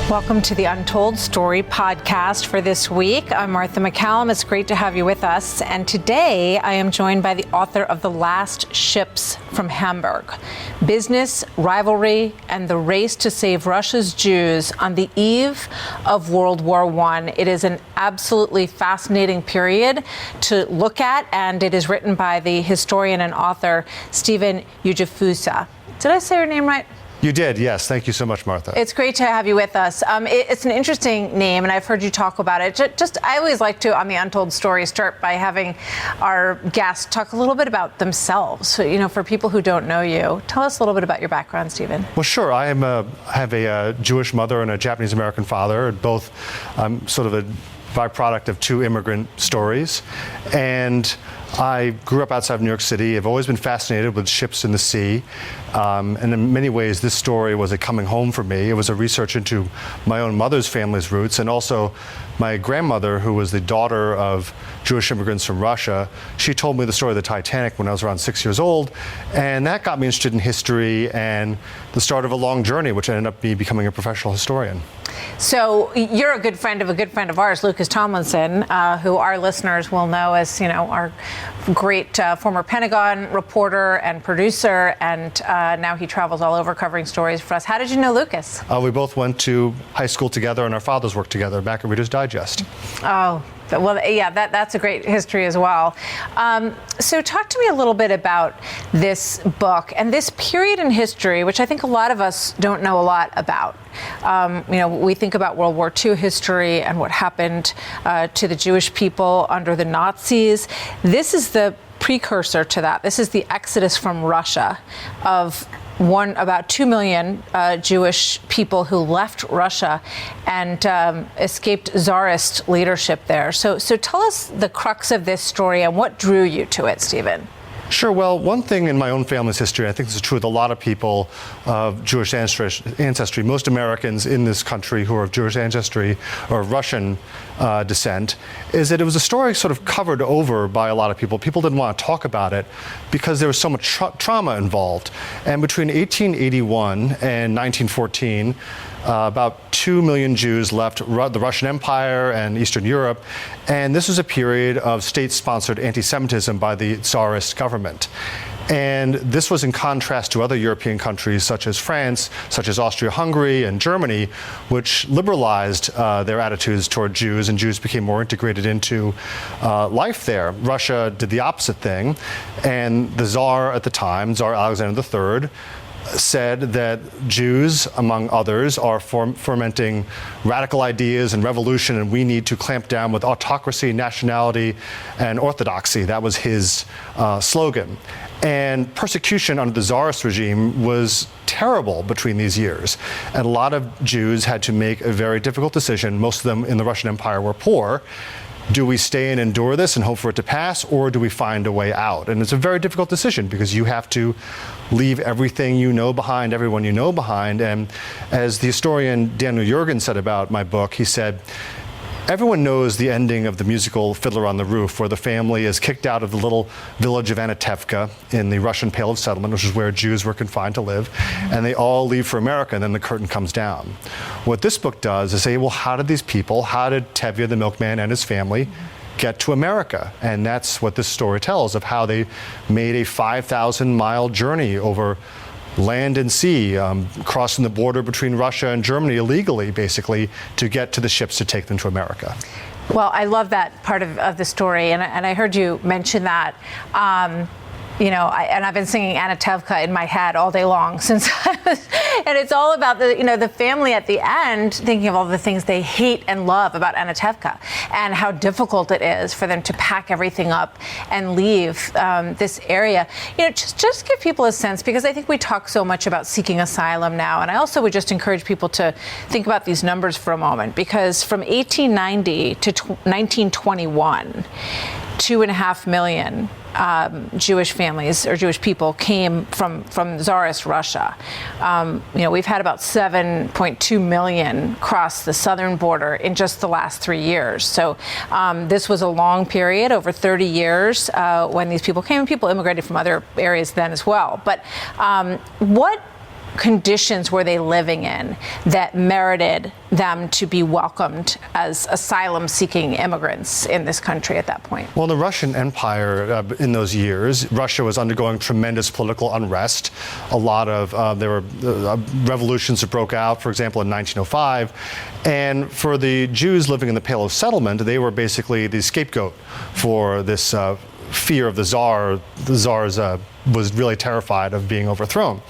Welcome to the Untold Story podcast for this week. I'm Martha McCallum. It's great to have you with us. And today I am joined by the author of The Last Ships from Hamburg, Business, Rivalry, and the Race to Save Russia's Jews on the Eve of World War I. It is an absolutely fascinating period to look at, and it is written by the historian and author Steven Ujifusa. Did I say your name right? You did, yes. Thank you so much, Martha. It's great to have you with us. It's an interesting name, and I've heard you talk about it. I always like to, on the Untold Story, start by having our guests talk a little bit about themselves. So, for people who don't know you, tell us a little bit about your background, Steven. Well, sure. I have a Jewish mother and a Japanese-American father, both sort of a byproduct of two immigrant stories. And I grew up outside of New York City. I've always been fascinated with ships in the sea. And in many ways, this story was a coming home for me. It was a research into my own mother's family's roots, and also my grandmother, who was the daughter of Jewish immigrants from Russia. She told me the story of the Titanic when I was around 6 years old, and that got me interested in history and the start of a long journey, which ended up me becoming a professional historian. So you're a good friend of ours, Lucas Tomlinson, who our listeners will know as, our great former Pentagon reporter and producer, and now he travels all over covering stories for us. How did you know Lucas? We both went to high school together, and our fathers worked together back at Reader's Digest. Oh, well, yeah, that's a great history as well. So talk to me a little bit about this book and this period in history, which I think a lot of us don't know a lot about. We think about World War II history and what happened to the Jewish people under the Nazis. This is the precursor to that. This is the exodus from Russia of about 2 million Jewish people who left Russia and escaped Tsarist leadership there. So tell us the crux of this story and what drew you to it, Steven. Sure. Well, one thing in my own family's history, I think this is true with a lot of people of Jewish ancestry, most Americans in this country who are of Jewish ancestry or Russian descent, is that it was a story sort of covered over by a lot of people. People didn't want to talk about it because there was so much trauma involved. And between 1881 and 1914, about 2 million Jews left the Russian Empire and Eastern Europe, and this was a period of state-sponsored anti-Semitism by the Tsarist government. And this was in contrast to other European countries such as France, such as Austria-Hungary and Germany, which liberalized their attitudes toward Jews, and Jews became more integrated into life there. Russia did the opposite thing, and the Tsar at the time, Tsar Alexander III, said that Jews, among others, are fomenting radical ideas and revolution, and we need to clamp down with autocracy, nationality, and orthodoxy. That was his slogan. And persecution under the Tsarist regime was terrible between these years. And a lot of Jews had to make a very difficult decision. Most of them in the Russian Empire were poor. Do we stay and endure this and hope for it to pass, or do we find a way out? And it's a very difficult decision because you have to leave everything you know behind, everyone you know behind. And as the historian Daniel Jurgen said about my book, he said, everyone knows the ending of the musical Fiddler on the Roof, where the family is kicked out of the little village of Anatevka in the Russian Pale of Settlement, which is where Jews were confined to live, and they all leave for America, and then the curtain comes down. What this book does is say, well, how did Tevye the milkman and his family get to America? And that's what this story tells of how they made a 5,000-mile journey over land and sea, crossing the border between Russia and Germany illegally, basically, to get to the ships to take them to America. Well, I love that part of the story, and I heard you mention that. And I've been singing Anatevka in my head all day long since I was, and it's all about the family at the end thinking of all the things they hate and love about Anatevka and how difficult it is for them to pack everything up and leave this area. Just give people a sense, because I think we talk so much about seeking asylum now, and I also would just encourage people to think about these numbers for a moment, because from 1890 to 1921, 2.5 million Jewish families or Jewish people came from Tsarist Russia. We've had about 7.2 million cross the southern border in just the last 3 years. So this was a long period, over 30 years, when these people came, and people immigrated from other areas then as well. But what conditions were they living in that merited them to be welcomed as asylum-seeking immigrants in this country at that point? Well, in the Russian Empire in those years, Russia was undergoing tremendous political unrest. A lot of, there were revolutions that broke out, for example, in 1905. And for the Jews living in the Pale of Settlement, they were basically the scapegoat for this fear of the Tsar. The Tsar was really terrified of being overthrown.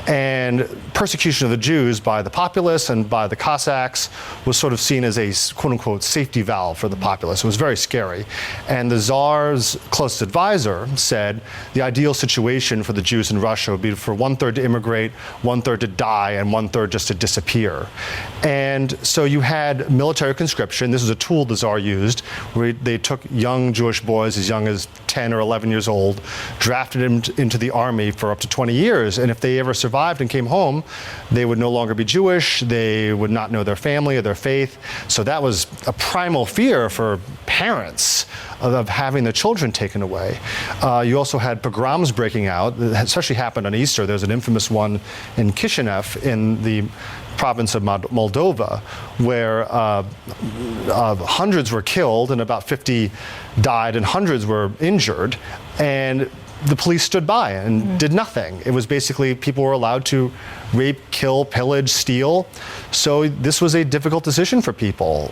And persecution of the Jews by the populace and by the Cossacks was sort of seen as a quote-unquote safety valve for the populace. It was very scary. And the Tsar's closest advisor said the ideal situation for the Jews in Russia would be for 1/3 to immigrate, 1/3 to die, and 1/3 just to disappear. And so you had military conscription. This was a tool the Tsar used, where they took young Jewish boys as young as 10 or 11 years old, drafted them into the army for up to 20 years. And if they ever survived and came home, they would no longer be Jewish, they would not know their family or their faith. So that was a primal fear for parents of having their children taken away. You also had pogroms breaking out, that especially happened on Easter. There's an infamous one in Kishinev in the province of Moldova, where hundreds were killed and about 50 died and hundreds were injured. And the police stood by and did nothing. It was basically people were allowed to rape, kill, pillage, steal. So this was a difficult decision for people.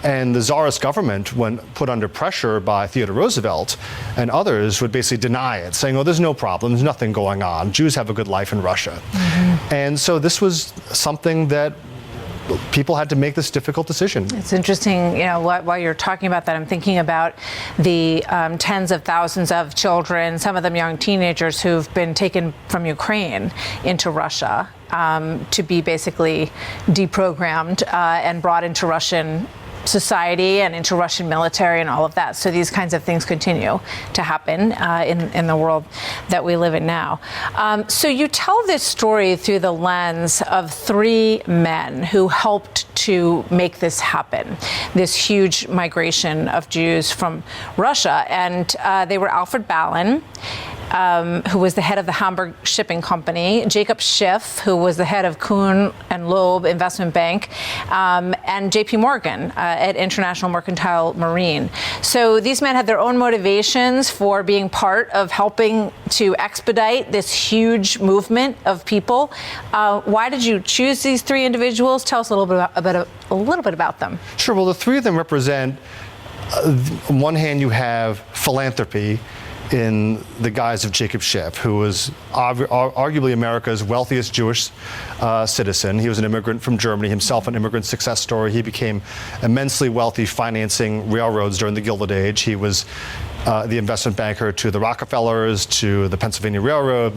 And the Tsarist government, when put under pressure by Theodore Roosevelt and others, would basically deny it, saying, oh, there's no problem, there's nothing going on. Jews have a good life in Russia. And so this was something that people had to make this difficult decision. It's interesting, while you're talking about that, I'm thinking about the tens of thousands of children, some of them young teenagers, who've been taken from Ukraine into Russia to be basically deprogrammed and brought into Russian society and into Russian military and all of that. So these kinds of things continue to happen in the world that we live in now. So you tell this story through the lens of 3 men who helped to make this happen, this huge migration of Jews from Russia. And they were Alfred Ballin, who was the head of the Hamburg shipping company, Jacob Schiff, who was the head of Kuhn and Loeb Investment Bank, and J.P. Morgan at International Mercantile Marine. So these men had their own motivations for being part of helping to expedite this huge movement of people. Why did you choose these 3 individuals? Tell us a little bit about them. Sure. Well, the 3 of them represent, on one hand, you have philanthropy in the guise of Jacob Schiff, who was arguably America's wealthiest Jewish citizen. He was an immigrant from Germany, himself an immigrant success story. He became immensely wealthy financing railroads during the Gilded Age. He was the investment banker to the Rockefellers, to the Pennsylvania Railroad,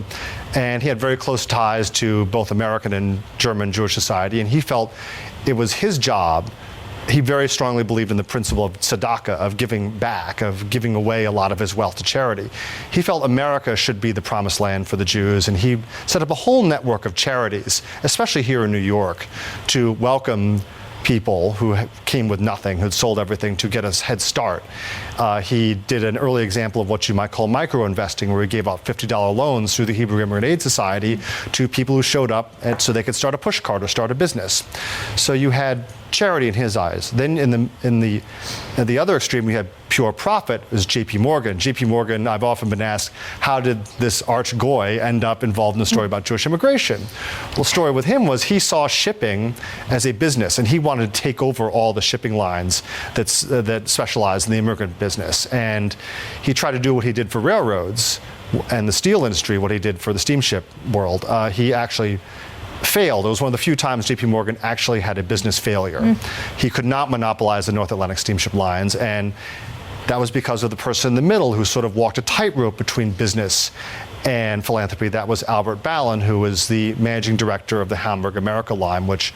and he had very close ties to both American and German Jewish society, and he felt it was his job. He very strongly believed in the principle of tzedakah, of giving back, of giving away a lot of his wealth to charity. He felt America should be the promised land for the Jews, and he set up a whole network of charities, especially here in New York, to welcome people who came with nothing, who'd sold everything to get a head start. He did an early example of what you might call micro-investing, where he gave out $50 loans through the Hebrew Immigrant Aid Society to people who showed up so they could start a push cart or start a business. So you had charity in his eyes. Then at the other extreme, we had pure profit, is J.P. Morgan. J.P. Morgan, I've often been asked, how did this arch goy end up involved in the story about Jewish immigration? Well, the story with him was he saw shipping as a business, and he wanted to take over all the shipping lines that specialized in the immigrant business. And he tried to do what he did for railroads and the steel industry, what he did for the steamship world. He actually failed. It was one of the few times J.P. Morgan actually had a business failure. He could not monopolize the North Atlantic steamship lines, and that was because of the person in the middle who sort of walked a tightrope between business and philanthropy. That was Albert Ballin, who was the managing director of the Hamburg America line, which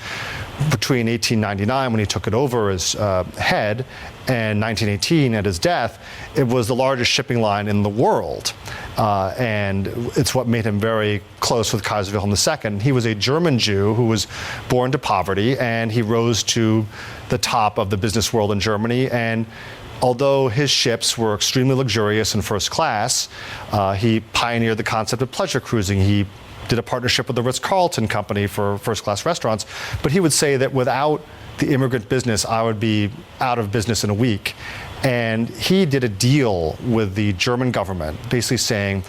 between 1899, when he took it over as head, and 1918 at his death, it was the largest shipping line in the world. And it's what made him very close with Kaiser Wilhelm II. He was a German Jew who was born to poverty, and he rose to the top of the business world in Germany. And although his ships were extremely luxurious and first class, he pioneered the concept of pleasure cruising. He did a partnership with the Ritz-Carlton Company for first-class restaurants. But he would say that without the immigrant business, I would be out of business in a week. And he did a deal with the German government, basically saying,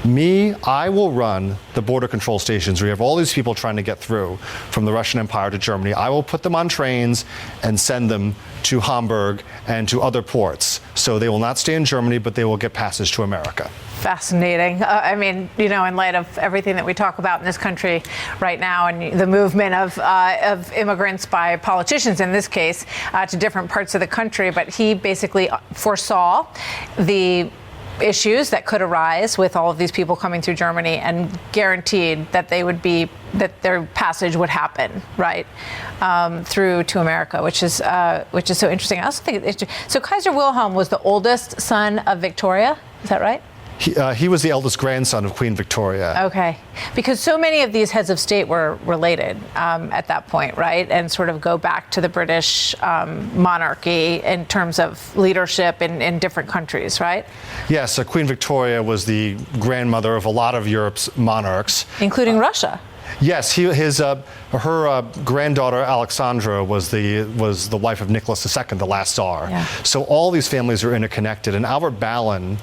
I will run the border control stations where you have all these people trying to get through from the Russian Empire to Germany. I will put them on trains and send them to Hamburg and to other ports. So they will not stay in Germany, but they will get passage to America. Fascinating. I mean, in light of everything that we talk about in this country right now and the movement of immigrants by politicians in this case to different parts of the country, but he basically foresaw the issues that could arise with all of these people coming through Germany and guaranteed that their passage would happen right through to America, which is so interesting. I also think so. Kaiser Wilhelm was the oldest son of Victoria. Is that right? He was the eldest grandson of Queen Victoria. Okay. Because so many of these heads of state were related at that point, right? And sort of go back to the British monarchy in terms of leadership in different countries, right? Yes, Queen Victoria was the grandmother of a lot of Europe's monarchs. Including Russia. Yes, her granddaughter Alexandra was the wife of Nicholas II, the last Tsar. Yeah. So all these families are interconnected. And Albert Ballin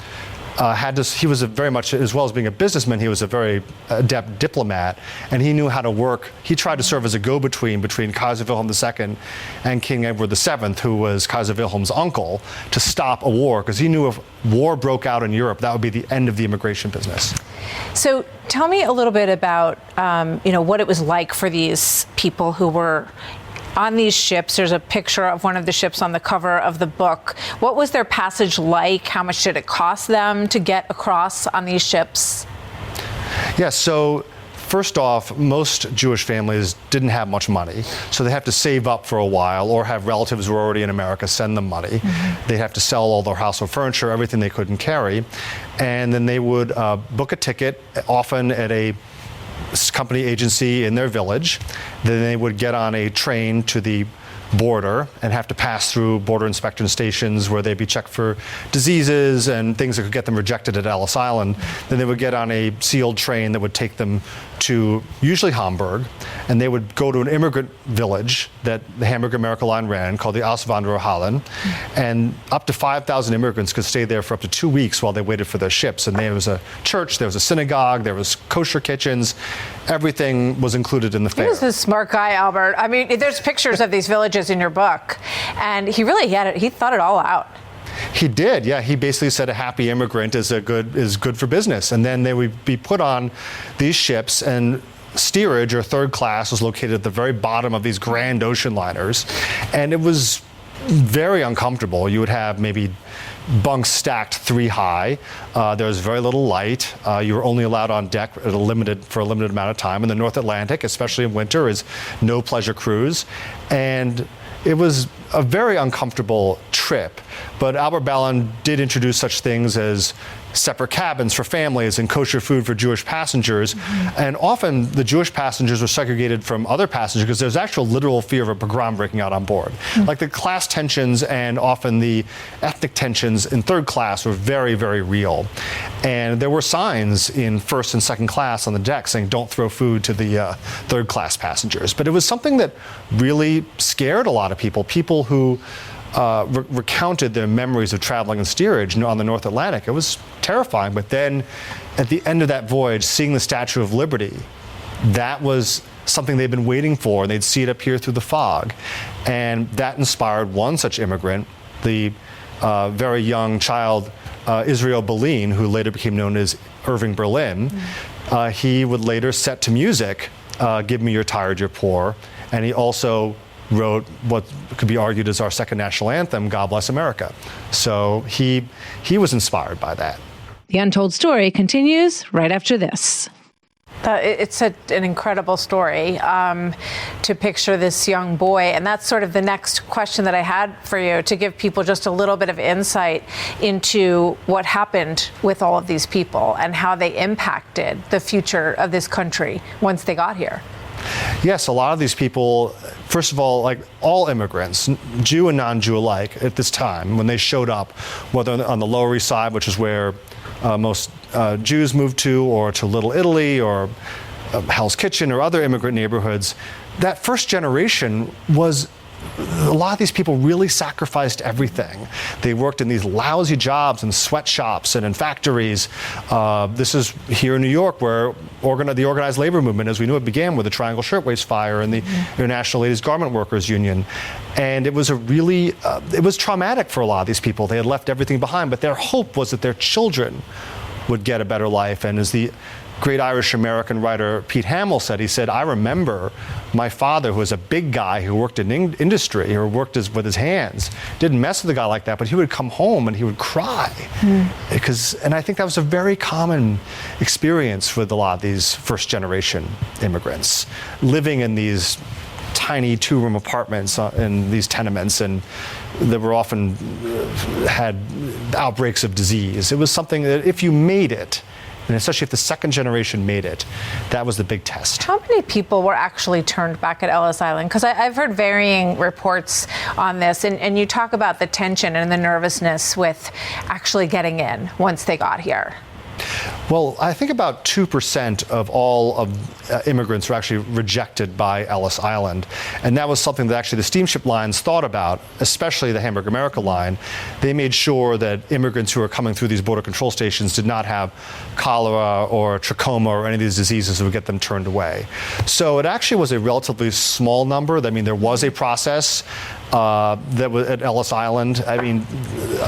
he was very much, as well as being a businessman, he was a very adept diplomat, and he knew how to work. He tried to serve as a go-between between Kaiser Wilhelm II and King Edward VII, who was Kaiser Wilhelm's uncle, to stop a war, because he knew if war broke out in Europe, that would be the end of the immigration business. So tell me a little bit about, what it was like for these people who were on these ships. There's a picture of one of the ships on the cover of the book. What was their passage like? How much did it cost them to get across on these ships? Yes, so first off, most Jewish families didn't have much money, so they have to save up for a while or have relatives who are already in America send them money. Mm-hmm. They have to sell all their household furniture, everything they couldn't carry, and then they would book a ticket, often at a company agency in their village. Then they would get on a train to the border and have to pass through border inspection stations where they'd be checked for diseases and things that could get them rejected at Ellis Island. Then they would get on a sealed train that would take them to usually Hamburg, and they would go to an immigrant village that the Hamburg America Line ran called the Auswandererhallen, and up to 5,000 immigrants could stay there for up to 2 weeks while they waited for their ships. And there was a church, there was a synagogue, there was kosher kitchens, everything was included in the fare. He was a smart guy, Albert. I mean, there's pictures of these villages in your book, and he thought it all out. He did, yeah. He basically said a happy immigrant is good for business. And then they would be put on these ships, and steerage, or third class, was located at the very bottom of these grand ocean liners. And it was very uncomfortable. You would have maybe bunks stacked 3 high. There was very little light. You were only allowed on deck for a limited amount of time. In the North Atlantic, especially in winter, is no pleasure cruise. And it was a very uncomfortable trip, but Albert Ballin did introduce such things as separate cabins for families and kosher food for Jewish passengers. Mm-hmm. And often the Jewish passengers were segregated from other passengers because there's actual literal fear of a pogrom breaking out on board. Mm-hmm. Like the class tensions and often the ethnic tensions in third class were very, very real. And there were signs in first and second class on the deck saying, don't throw food to the third class passengers. But it was something that really scared a lot of people who recounted their memories of traveling in steerage on the North Atlantic. It was terrifying, but then at the end of that voyage, seeing the Statue of Liberty, that was something they'd been waiting for, and they'd see it appear through the fog. And that inspired one such immigrant, the very young child Israel Boleyn, who later became known as Irving Berlin. Mm. He would later set to music, Give Me Your Tired, You're Poor, and he also wrote what could be argued as our second national anthem, God Bless America. So he was inspired by that. The Untold Story continues right after this. It's an incredible story to picture this young boy. And that's sort of the next question that I had for you, to give people just a little bit of insight into what happened with all of these people and how they impacted the future of this country once they got here. Yes, a lot of these people, first of all, like all immigrants, Jew and non-Jew alike, at this time, when they showed up, whether on the Lower East Side, which is where most Jews moved to, or to Little Italy, or Hell's Kitchen or other immigrant neighborhoods, that first generation was, a lot of these people really sacrificed everything. They worked in these lousy jobs in sweatshops and in factories. This is here in New York, where the organized labor movement, as we knew it, began with the Triangle Shirtwaist Fire and the International Ladies Garment Workers Union. And it was it was traumatic for a lot of these people. They had left everything behind, but their hope was that their children would get a better life. And as the great Irish-American writer Pete Hamill said, he said, I remember my father, who was a big guy who worked in industry or worked with his hands, didn't mess with a guy like that, but he would come home and he would cry. And I think that was a very common experience with a lot of these first-generation immigrants, living in these tiny two-room apartments in these tenements, and that were often had outbreaks of disease. It was something that if you made it, and especially if the second generation made it, that was the big test. How many people were actually turned back at Ellis Island? Because I've heard varying reports on this, and you talk about the tension and the nervousness with actually getting in once they got here. Well, I think about 2% of all of immigrants were actually rejected by Ellis Island. And that was something that actually the steamship lines thought about, especially the Hamburg America line. They made sure that immigrants who were coming through these border control stations did not have cholera or trachoma or any of these diseases that would get them turned away. So it actually was a relatively small number. I mean, there was a process that was at Ellis Island. I mean,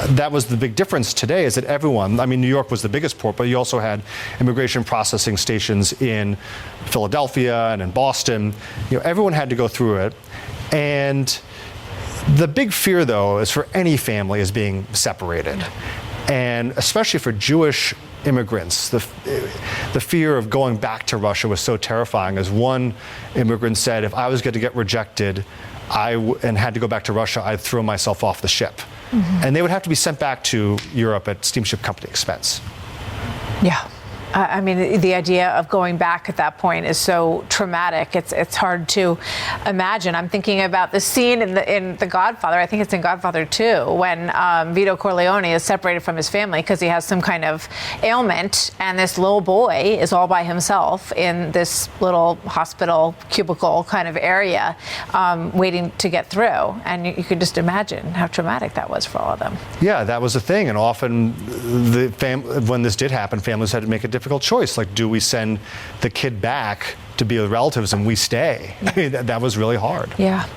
that was the big difference today, is that everyone, I mean, New York was the biggest port, but you also had immigration processing stations in Philadelphia and in Boston. You know, everyone had to go through it. And the big fear, though, is for any family is being separated. And especially for Jewish immigrants, the fear of going back to Russia was so terrifying. As one immigrant said, if I was going to get rejected and had to go back to Russia, I'd throw myself off the ship. And they would have to be sent back to Europe at steamship company expense. Yeah. I mean, the idea of going back at that point is so traumatic. It's hard to imagine. I'm thinking about the scene in The Godfather. I think it's in Godfather 2, when Vito Corleone is separated from his family because he has some kind of ailment, and this little boy is all by himself in this little hospital cubicle kind of area, waiting to get through. And you could just imagine how traumatic that was for all of them. Yeah, that was the thing. And often, when this did happen, families had to make a difficult choice. Like, do we send the kid back to be with relatives and we stay? I mean, that was really hard. Yeah.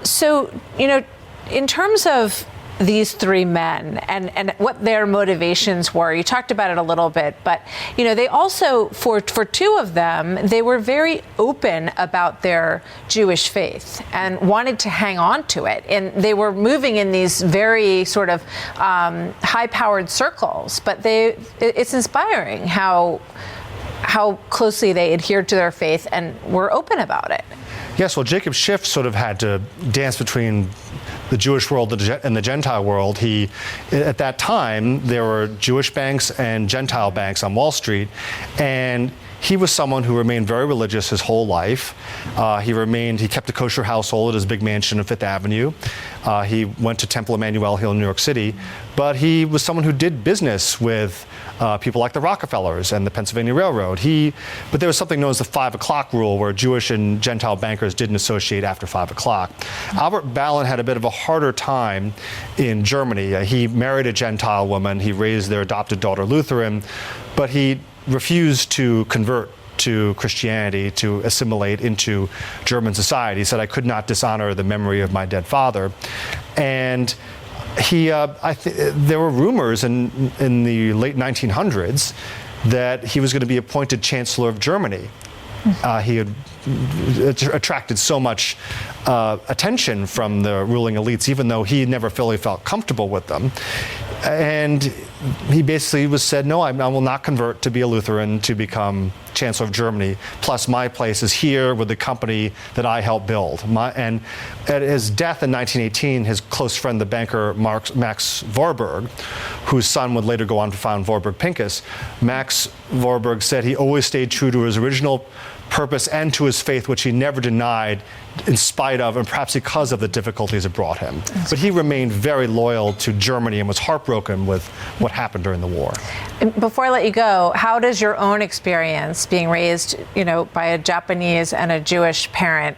So, you know, in terms of these three men and what their motivations were, you talked about it a little bit, but, you know, they also, for two of them, they were very open about their Jewish faith and wanted to hang on to it. And they were moving in these very sort of high-powered circles, but it's inspiring how closely they adhered to their faith and were open about it. Yes, well, Jacob Schiff sort of had to dance between the Jewish world and the Gentile world. At that time, there were Jewish banks and Gentile banks on Wall Street, and he was someone who remained very religious his whole life. He kept a kosher household at his big mansion on Fifth Avenue. He went to Temple Emmanuel Hill in New York City, but he was someone who did business with people like the Rockefellers and the Pennsylvania Railroad. But there was something known as the 5 o'clock rule, where Jewish and Gentile bankers didn't associate after 5 o'clock. Albert Ballin had a bit of a harder time in Germany. He married a Gentile woman. He raised their adopted daughter Lutheran, but he refused to convert to Christianity, to assimilate into German society. He said, I could not dishonor the memory of my dead father. And there were rumors in the late 1900s that he was going to be appointed Chancellor of Germany. He had attracted so much attention from the ruling elites, even though he never fully felt comfortable with them. And he basically said, no, I will not convert to be a Lutheran to become Chancellor of Germany. Plus, my place is here with the company that I helped build. And at his death in 1918, his close friend, the banker Max Warburg, whose son would later go on to found Warburg Pincus, Max Warburg said he always stayed true to his original purpose and to his faith, which he never denied in spite of and perhaps because of the difficulties it brought him. But he remained very loyal to Germany and was heartbroken with what happened during the war. Before I let you go, how does your own experience being raised, by a Japanese and a Jewish parent,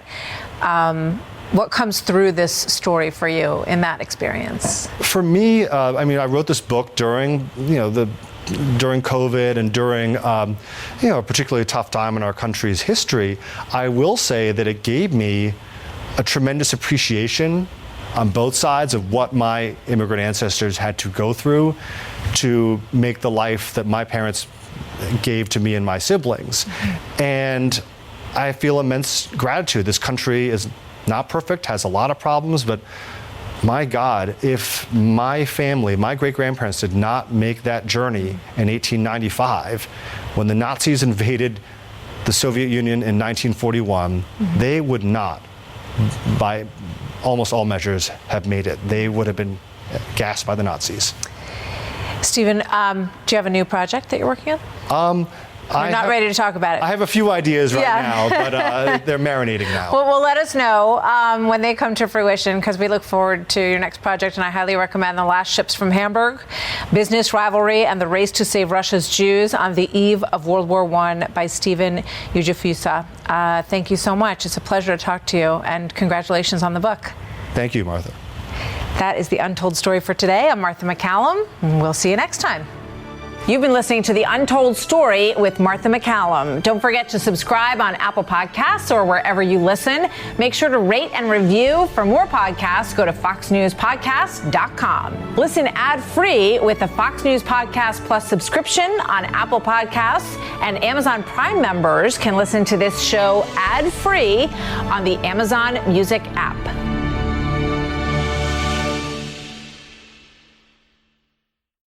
what comes through this story for you in that experience? For me, I wrote this book during, during COVID and during, a particularly tough time in our country's history. I will say that it gave me a tremendous appreciation on both sides of what my immigrant ancestors had to go through to make the life that my parents gave to me and my siblings. And I feel immense gratitude. This country is not perfect, has a lot of problems, but my God, if my family, my great-grandparents did not make that journey in 1895, when the Nazis invaded the Soviet Union in 1941, they would not, by almost all measures, have made it. They would have been gassed by the Nazis. Steven, do you have a new project that you're working on? You're not ready to talk about it. I have a few ideas right now, but they're marinating now. Well, let us know when they come to fruition, because we look forward to your next project, and I highly recommend The Last Ships from Hamburg, Business Rivalry and the Race to Save Russia's Jews on the Eve of World War I by Steven Ujifusa. Thank you so much. It's a pleasure to talk to you, and congratulations on the book. Thank you, Martha. That is the Untold Story for today. I'm Martha MacCallum, and we'll see you next time. You've been listening to The Untold Story with Martha MacCallum. Don't forget to subscribe on Apple Podcasts or wherever you listen. Make sure to rate and review. For more podcasts, go to foxnewspodcast.com. Listen ad-free with the Fox News Podcast Plus subscription on Apple Podcasts, and Amazon Prime members can listen to this show ad-free on the Amazon Music app.